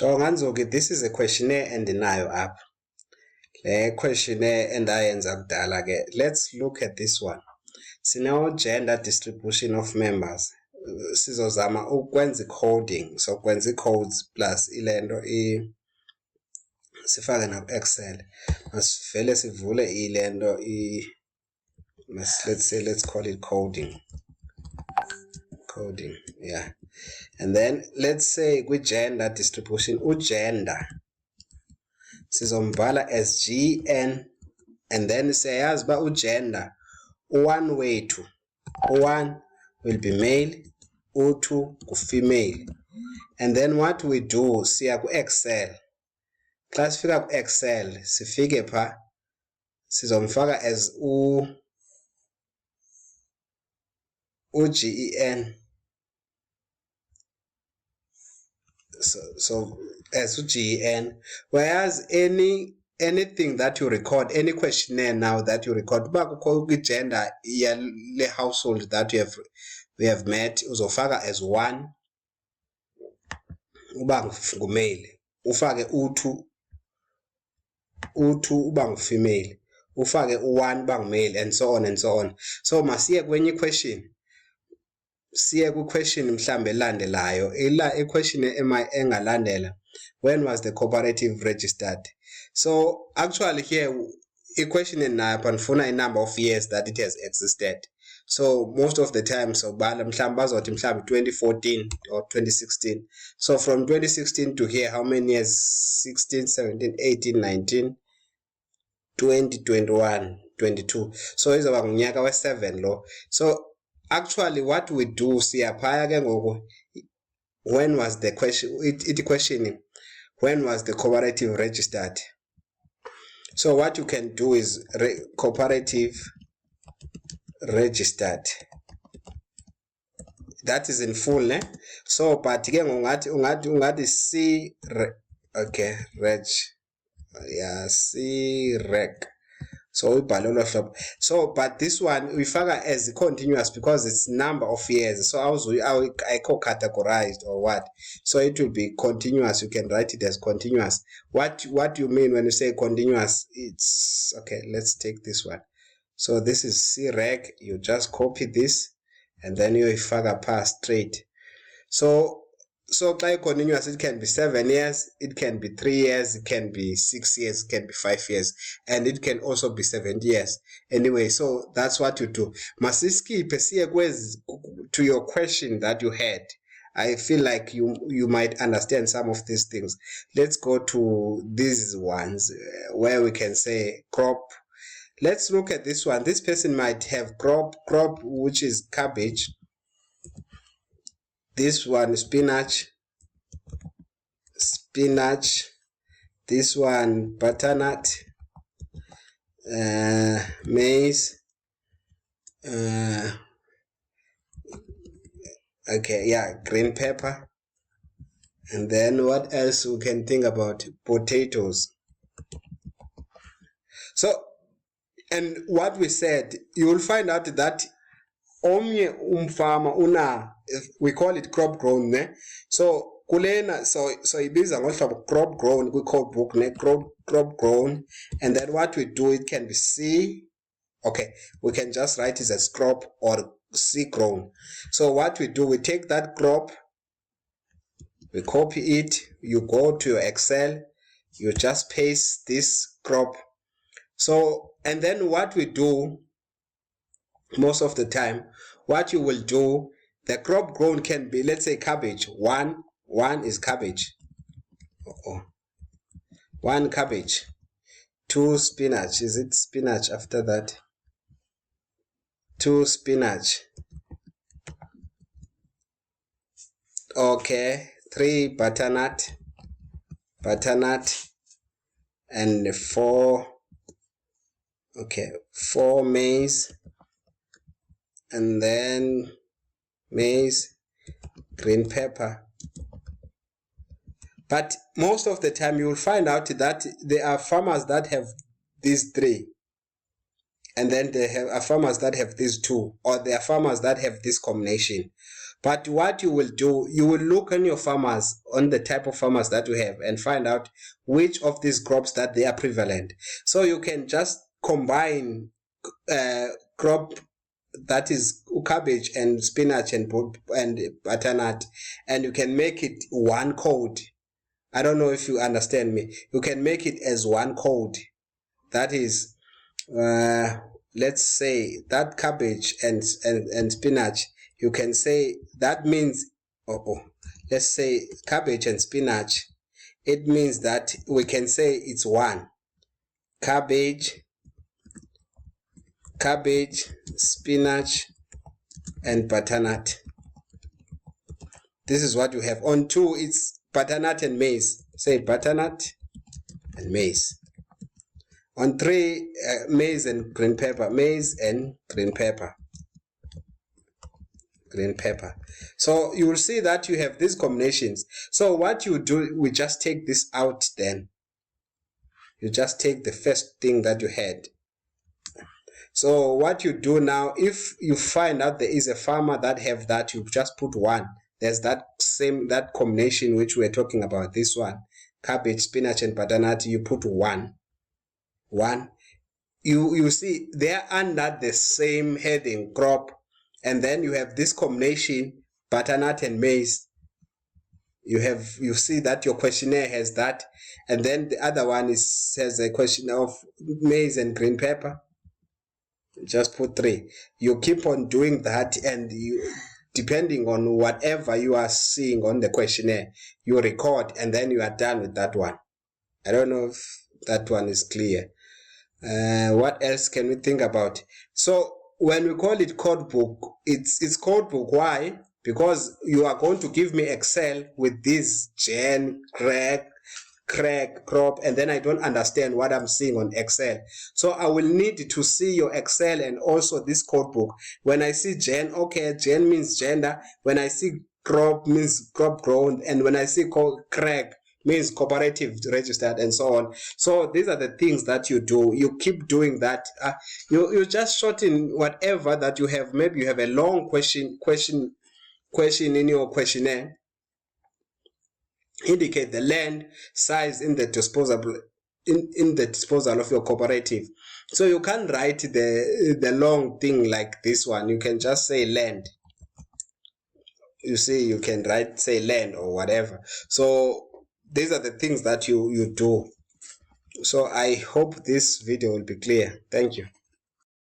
This is a questionnaire endinayo apha. Le questionnaire endayenza kudala ke. Let's look at this one. Sine gender distribution of members. Sizozama ukwenza coding. So kwenza codes plus ilento sifake na Excel. Masivele sivule ilento let's call it coding. Coding, yeah. And then let's say with gender distribution, gender sizombhala as GN, and then siyazi ba gender u1 wethu, u1 will be male, u2 female. And then what we do, siya ku Excel. Xa sifika ku Excel sifike pha sizomfaka as GEN. So as GEN, whereas anything that you record, any questionnaire now that you record, gender le household that we have met, uzofaka as 1 uba ngumale, ufake u2 uba ngufemale, ufake u1 uba ngumale, and so on and so on. So masiye kwenye question, siye ku question mhlambe elandelayo. Question engalandela, when was the cooperative registered? So actually here a question nifuna a number of years that it has existed. So most of the time so bala mhlambe bazothi mhlambe 2014 or 2016. So from 2016 to here, how many years? 16, 17, 18, 19, 20, 21, 22. So izoba ngunyaka we7 lo. So actually what we do siyaphaya ke ngoku, when was the question, it questioning when was the cooperative registered. So what you can do is cooperative registered, that is in full, ne? So but ke ungathi C okay, reg, yeah, C reg. So we balolo hlobo. So but this one we figure as continuous because it's number of years. So I call categorized or what. So it will be continuous. You can write it as continuous. What you mean when you say continuous? It's okay. Let's take this one. So this is C reg. You just copy this and then you figure pass straight. So like continuous, it can be 7 years, it can be 3 years, it can be 6 years, it can be 5 years, and it can also be 7 years. Anyway, so that's what you do. Masiski to your question that you had. I feel like you might understand some of these things. Let's go to these ones where we can say crop. Let's look at this one. This person might have crop, which is cabbage. This one spinach. This one butternut, maize, okay, yeah, green pepper. And then what else we can think about? Potatoes. So, and what we said, you will find out that omnye umfama una, we call it crop grown, ne? So kulena, so ibiza ngohlobo crop grown, we call book, ne? Crop grown. And then what we do, it can be C, okay, we can just write it as crop or C grown. So what we do, we take that crop, we copy it, you go to your Excel, you just paste this crop. So, and then what we do, most of the time, what you will do, the crop grown can be, let's say cabbage. One is cabbage. 1 cabbage. 2 spinach. Is it spinach after that? 2 spinach. Okay. 3 butternut. And 4. Okay. 4 maize. And then maize, green pepper. But most of the time you will find out that there are farmers that have these 3. And then there are farmers that have these 2. Or there are farmers that have this combination. But what you will do, you will look on your farmers, on the type of farmers that you have, and find out which of these crops that they are prevalent. So you can just combine crop that is cabbage and spinach and butternut, and you can make it one code. I don't know if you understand me. You can make it as one code. That is, let's say that cabbage and spinach, you can say that means, let's say cabbage and spinach, it means that we can say it's one. Cabbage, spinach, and butternut. This is what you have. On 2, it's butternut and maize. Say butternut and maize. On 3, maize and green pepper. Maize and green pepper. Green pepper. So you will see that you have these combinations. So what you do, we just take this out then. You just take the first thing that you had. So what you do now, if you find out there is a farmer that have that, you just put 1. There's that combination which we're talking about, this one. Cabbage, spinach, and butternut, you put 1. You see, they're under the same heading, crop. And then you have this combination, butternut and maize. You see that your questionnaire has that. And then the other one has a question of maize and green pepper. Just put 3. You keep on doing that, and you, depending on whatever you are seeing on the questionnaire, you record, and then you are done with that one. I don't know if that one is clear. What else can we think about? So when we call it codebook, it's codebook. Why? Because you are going to give me Excel with this gen, crack, crop, and then I don't understand what I'm seeing on Excel. So I will need to see your Excel and also this codebook. When I see gen, okay, gen means gender. When I see crop, means crop grown. And when I see crack, means cooperative registered, and so on. So these are the things that you do. You keep doing that. You just shorten whatever that you have. Maybe you have a long question in your questionnaire. Indicate the land size in the disposal of your cooperative. So you can't write the long thing like this one. You can just say land. You see, you can write, say, land or whatever. So these are the things that you do. So I hope this video will be clear. Thank you.